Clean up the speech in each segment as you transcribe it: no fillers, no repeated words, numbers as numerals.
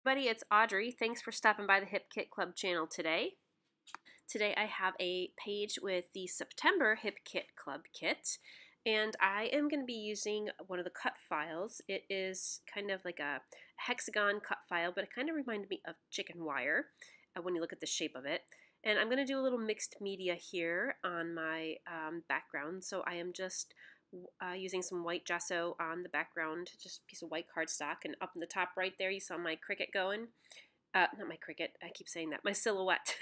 Buddy, it's Audrey. Thanks for stopping by the Hip Kit Club channel today. Today I have a page with the September Hip Kit Club kit, and I am going to be using one of the cut files. It is kind of like a hexagon cut file, but it kind of reminded me of chicken wire when you look at the shape of it. And I'm going to do a little mixed media here on my background, so I am just using some white gesso on the background, just a piece of white cardstock, and up in the top right there you saw my Cricut going. Not my Cricut, I keep saying that, my silhouette.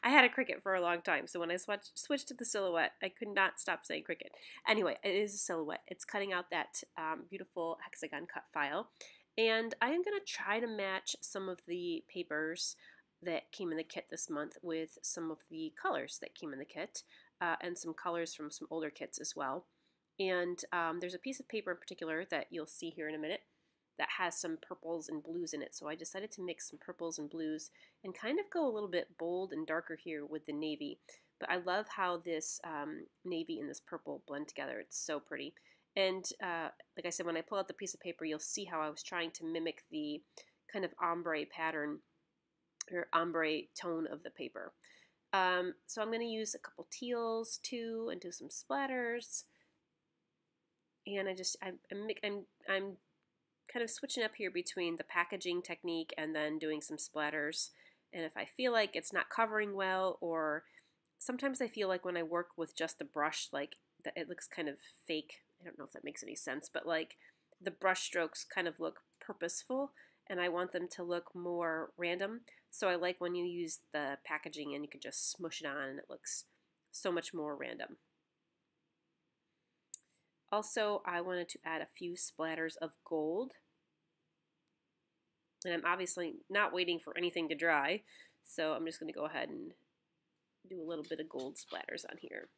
I had a Cricut for a long time, so when I switched to the silhouette, I could not stop saying Cricut. Anyway, it is a silhouette. It's cutting out that beautiful hexagon cut file, and I am going to try to match some of the papers that came in the kit this month with some of the colors that came in the kit, and some colors from some older kits as well. And there's a piece of paper in particular that you'll see here in a minute that has some purples and blues in it. So I decided to mix some purples and blues and kind of go a little bit bold and darker here with the navy. But I love how this navy and this purple blend together. It's so pretty. And like I said, when I pull out the piece of paper, you'll see how I was trying to mimic the kind of ombre pattern or ombre tone of the paper. So I'm going to use a couple teals too and do some splatters. And I'm kind of switching up here between the packaging technique and then doing some splatters. And if I feel like it's not covering well, or sometimes I feel like when I work with just a brush, like that it looks kind of fake. I don't know if that makes any sense, but like the brush strokes kind of look purposeful and I want them to look more random. So I like when you use the packaging and you can just smush it on and it looks so much more random. Also, I wanted to add a few splatters of gold. And I'm obviously not waiting for anything to dry, so I'm just going to go ahead and do a little bit of gold splatters on here.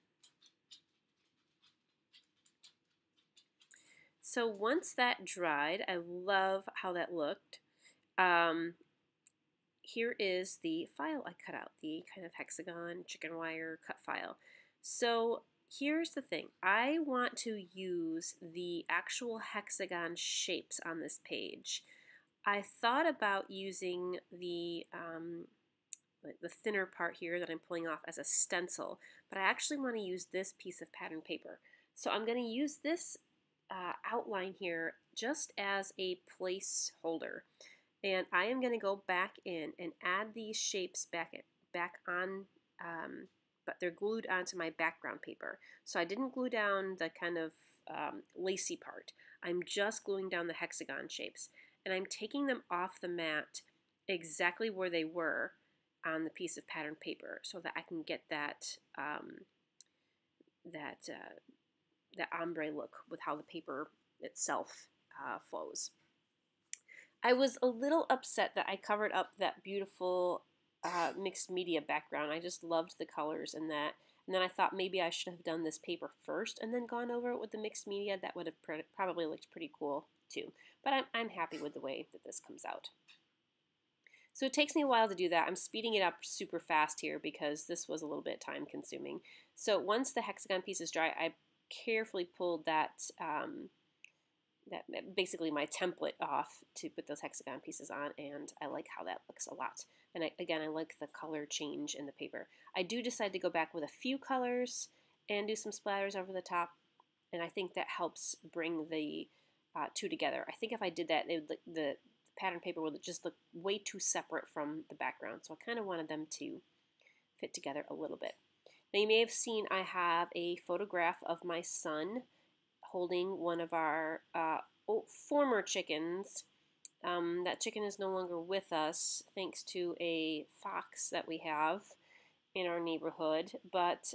So once that dried, I love how that looked. Here is the file I cut out, the kind of hexagon chicken wire cut file. So here's the thing. I want to use the actual hexagon shapes on this page. I thought about using the thinner part here that I'm pulling off as a stencil, but I actually want to use this piece of pattern paper. So I'm going to use this outline here just as a placeholder. And I am going to go back in and add these shapes back on, but they're glued onto my background paper. So I didn't glue down the kind of lacy part. I'm just gluing down the hexagon shapes. And I'm taking them off the mat exactly where they were on the piece of pattern paper so that I can get that that ombre look with how the paper itself flows. I was a little upset that I covered up that beautiful mixed media background. I just loved the colors in that. And then I thought maybe I should have done this paper first and then gone over it with the mixed media. That would have probably looked pretty cool too. But I'm happy with the way that this comes out. So it takes me a while to do that. I'm speeding it up super fast here because this was a little bit time consuming. So once the hexagon piece is dry, I carefully pulled that basically my template off to put those hexagon pieces on, and I like how that looks a lot. And again, I like the color change in the paper. I do decide to go back with a few colors and do some splatters over the top, and I think that helps bring the two together. I think if I did that, the pattern paper would just look way too separate from the background, so I kind of wanted them to fit together a little bit. Now you may have seen I have a photograph of my son holding one of our former chickens. That chicken is no longer with us thanks to a fox that we have in our neighborhood, but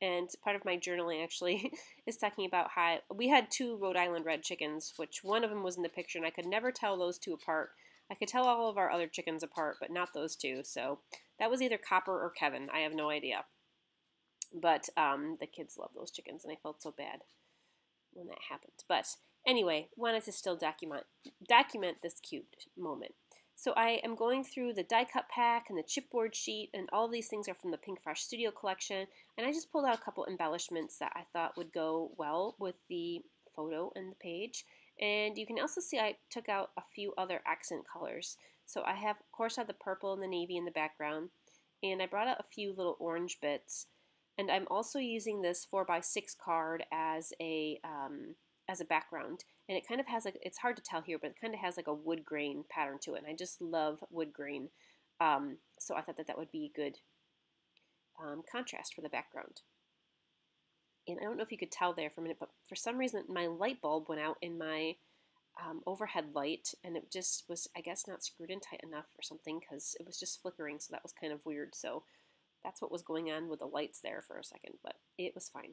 and part of my journaling actually is talking about how we had 2 Rhode Island red chickens, which one of them was in the picture, and I could never tell those 2 apart. I could tell all of our other chickens apart, but not those 2, so that was either Copper or Kevin. I have no idea. But the kids love those chickens, and I felt so bad when that happened. But anyway, wanted to still document this cute moment. So I am going through the die cut pack and the chipboard sheet, and all of these things are from the Pink Fresh Studio collection, and I just pulled out a couple embellishments that I thought would go well with the photo and the page. And you can also see I took out a few other accent colors. So I have, of course, I have the purple and the navy in the background, and I brought out a few little orange bits. And I'm also using this 4x6 card as a background, and it kind of has like, it's hard to tell here, but it kind of has like a wood grain pattern to it, and I just love wood grain. So I thought that that would be a good contrast for the background. And I don't know if you could tell there for a minute, but for some reason my light bulb went out in my overhead light, and it just was, I guess, not screwed in tight enough or something, because it was just flickering, so that was kind of weird. So that's what was going on with the lights there for a second, but it was fine.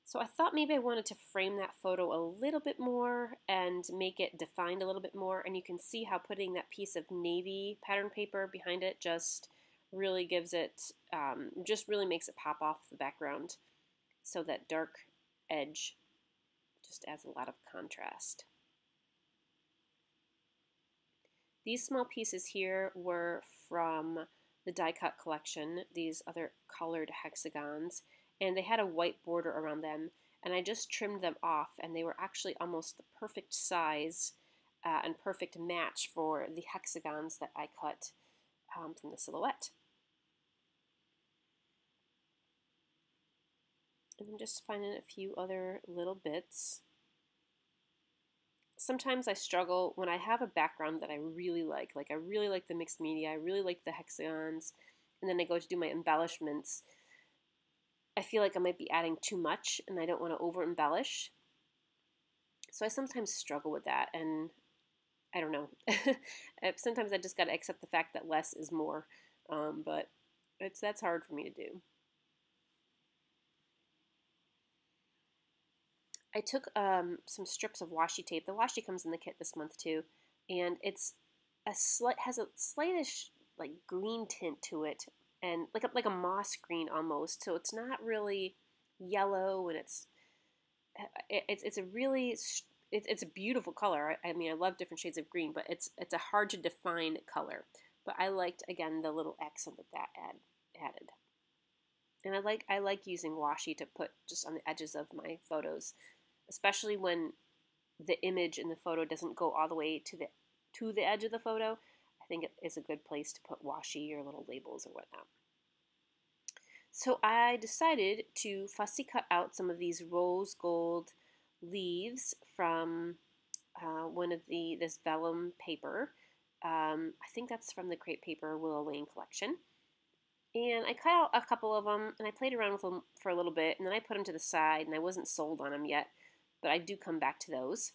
So I thought maybe I wanted to frame that photo a little bit more and make it defined a little bit more, and you can see how putting that piece of navy pattern paper behind it just really gives it, just really makes it pop off the background. So that dark edge just adds a lot of contrast. These small pieces here were from the die cut collection, these other colored hexagons, and they had a white border around them, and I just trimmed them off, and they were actually almost the perfect size and perfect match for the hexagons that I cut from the silhouette. And I'm just finding a few other little bits. Sometimes I struggle when I have a background that I really like I really like the mixed media, I really like the hexagons, and then I go to do my embellishments. I feel like I might be adding too much, and I don't want to over embellish. So I sometimes struggle with that, and I don't know. Sometimes I just got to accept the fact that less is more, but that's hard for me to do. I took some strips of washi tape. The washi comes in the kit this month too, and it's has a slightish like green tint to it, and like a moss green almost. So it's not really yellow, and it's a really it's a beautiful color. I mean, I love different shades of green, but it's a hard to define color. But I liked, again, the little accent that added. And I like using washi to put just on the edges of my photos, especially when the image in the photo doesn't go all the way to the edge of the photo. I think it is a good place to put washi or little labels or whatnot. So I decided to fussy cut out some of these rose gold leaves from one of this vellum paper. I think that's from the Crepe Paper Willow Lane collection. And I cut out a couple of them, and I played around with them for a little bit, and then I put them to the side, and I wasn't sold on them yet, but I do come back to those.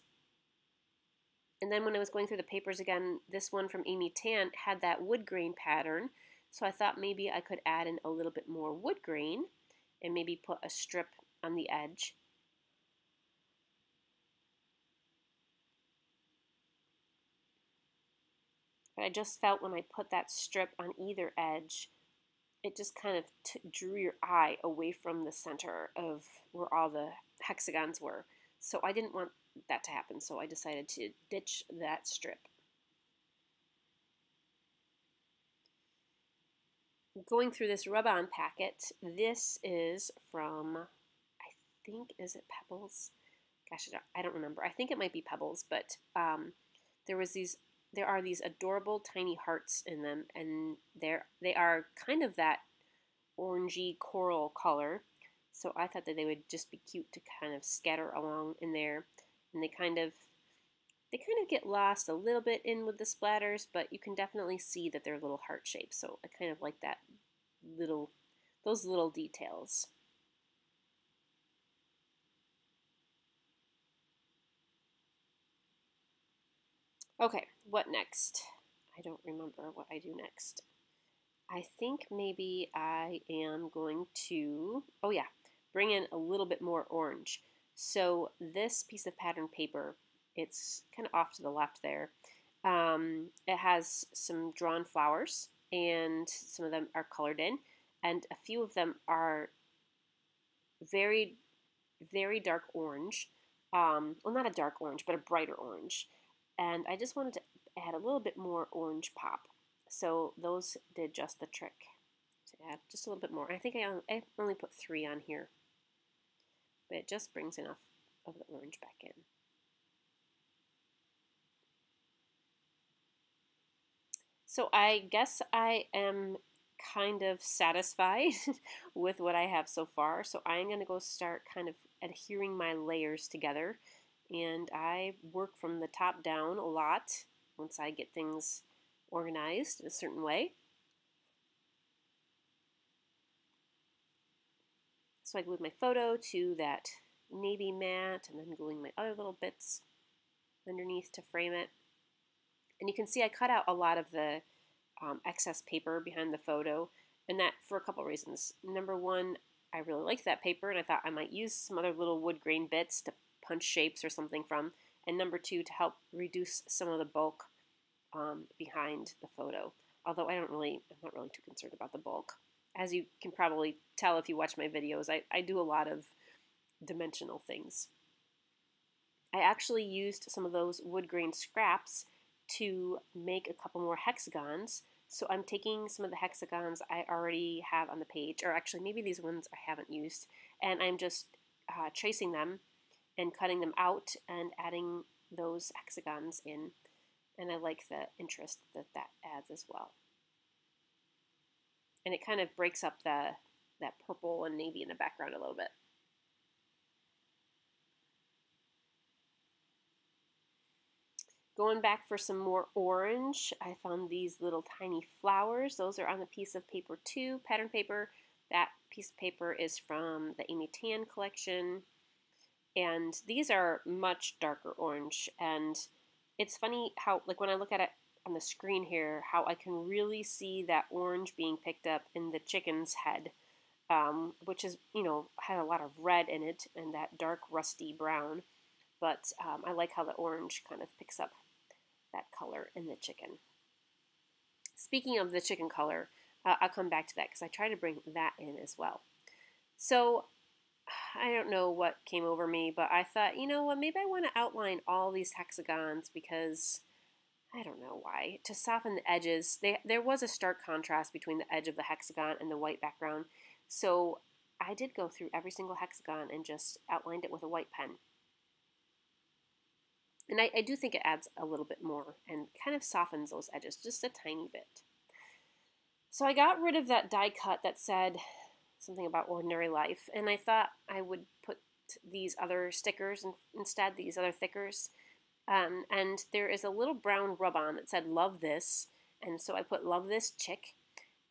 And then when I was going through the papers again, this one from Amy Tan had that wood grain pattern, so I thought maybe I could add in a little bit more wood grain and maybe put a strip on the edge. But I just felt when I put that strip on either edge, it just kind of drew your eye away from the center of where all the hexagons were. So I didn't want that to happen, so I decided to ditch that strip. Going through this rub-on packet, this is from, I think, is it Pebbles? Gosh, I don't remember. I think it might be Pebbles, but there are these adorable tiny hearts in them, and they are kind of that orangey coral color. So I thought that they would just be cute to kind of scatter along in there, and they kind of get lost a little bit in with the splatters, but you can definitely see that they're little heart shapes. So I kind of like those little details. Okay, what next? I don't remember what I do next. I think maybe I am going to, oh yeah, bring in a little bit more orange. So this piece of pattern paper, it's kind of off to the left there. It has some drawn flowers, and some of them are colored in, and a few of them are very, very dark orange. Well, not a dark orange, but a brighter orange. And I just wanted to add a little bit more orange pop. So those did just the trick, to add just a little bit more. I think I only put 3 on here, but it just brings enough of the orange back in. So I guess I am kind of satisfied with what I have so far. So I'm going to go start kind of adhering my layers together. And I work from the top down a lot once I get things organized in a certain way. So I glued my photo to that navy mat and then gluing my other little bits underneath to frame it. And you can see I cut out a lot of the excess paper behind the photo, and that for a couple reasons. Number one, I really liked that paper and I thought I might use some other little wood grain bits to punch shapes or something from. And number two, to help reduce some of the bulk behind the photo. Although I'm not really too concerned about the bulk. As you can probably tell if you watch my videos, I do a lot of dimensional things. I actually used some of those wood grain scraps to make a couple more hexagons. So I'm taking some of the hexagons I already have on the page, or actually maybe these ones I haven't used, and I'm just tracing them and cutting them out and adding those hexagons in. And I like the interest that that adds as well. And it kind of breaks up that purple and navy in the background a little bit. Going back for some more orange, I found these little tiny flowers. Those are on a piece of paper too, pattern paper. That piece of paper is from the Amy Tan collection. And these are much darker orange. And it's funny how, like when I look at it on the screen here, how I can really see that orange being picked up in the chicken's head, which is, you know, had a lot of red in it and that dark rusty brown. But I like how the orange kind of picks up that color in the chicken. Speaking of the chicken color, I'll come back to that because I try to bring that in as well. So I don't know what came over me, but I thought, you know what, maybe I want to outline all these hexagons because I don't know why. To soften the edges, there was a stark contrast between the edge of the hexagon and the white background. So I did go through every single hexagon and just outlined it with a white pen. And I do think it adds a little bit more and kind of softens those edges just a tiny bit. So I got rid of that die cut that said something about ordinary life, and I thought I would put these other stickers instead, these other thickers. And there is a little brown rub-on that said love this, and so I put love this chick.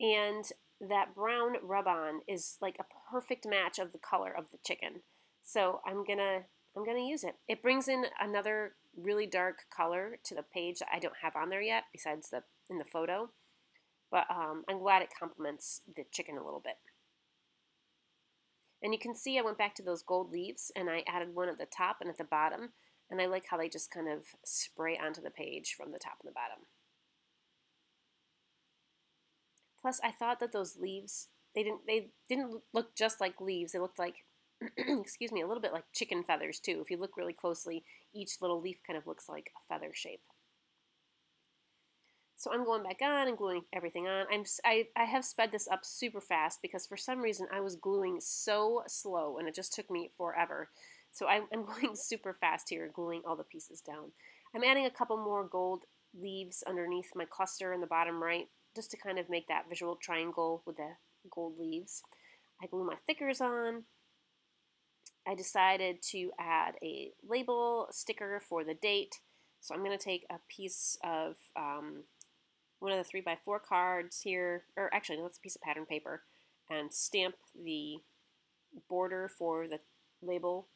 And that brown rub-on is like a perfect match of the color of the chicken. So I'm gonna use it. It brings in another really dark color to the page that I don't have on there yet, besides in the photo. But I'm glad it complements the chicken a little bit. And you can see I went back to those gold leaves and I added one at the top and at the bottom. And I like how they just kind of spray onto the page from the top and the bottom. Plus, I thought that those leaves, they didn't look just like leaves. They looked like, excuse me, a little bit like chicken feathers too. If you look really closely, each little leaf kind of looks like a feather shape. So I'm going back on and gluing everything on. I have sped this up super fast because for some reason I was gluing so slow and it just took me forever. So I'm going super fast here, gluing all the pieces down. I'm adding a couple more gold leaves underneath my cluster in the bottom right, just to kind of make that visual triangle with the gold leaves. I glue my thickers on. I decided to add a label sticker for the date. So I'm going to take a piece of one of the 3x4 cards here, or actually that's a piece of pattern paper, and stamp the border for the label.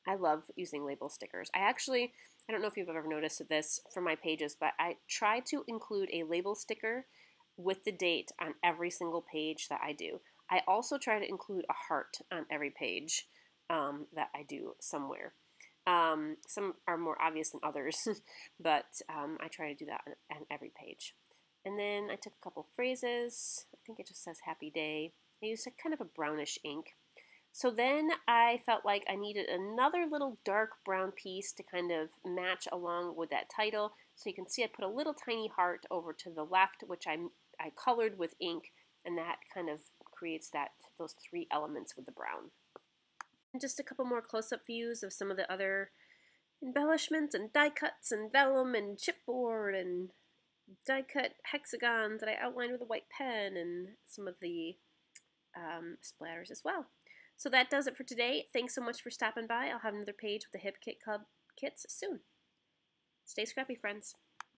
I love using label stickers. I don't know if you've ever noticed this for my pages, but I try to include a label sticker with the date on every single page that I do. I also try to include a heart on every page that I do somewhere. Some are more obvious than others, but I try to do that on every page. And then I took a couple phrases. I think it just says happy day. I used kind of a brownish ink. So then I felt like I needed another little dark brown piece to kind of match along with that title. So you can see I put a little tiny heart over to the left, which I colored with ink, and that kind of creates those three elements with the brown. And just a couple more close-up views of some of the other embellishments and die cuts and vellum and chipboard and die cut hexagons that I outlined with a white pen, and some of the splatters as well. So that does it for today. Thanks so much for stopping by. I'll have another page with the Hip Kit Club kits soon. Stay scrappy, friends.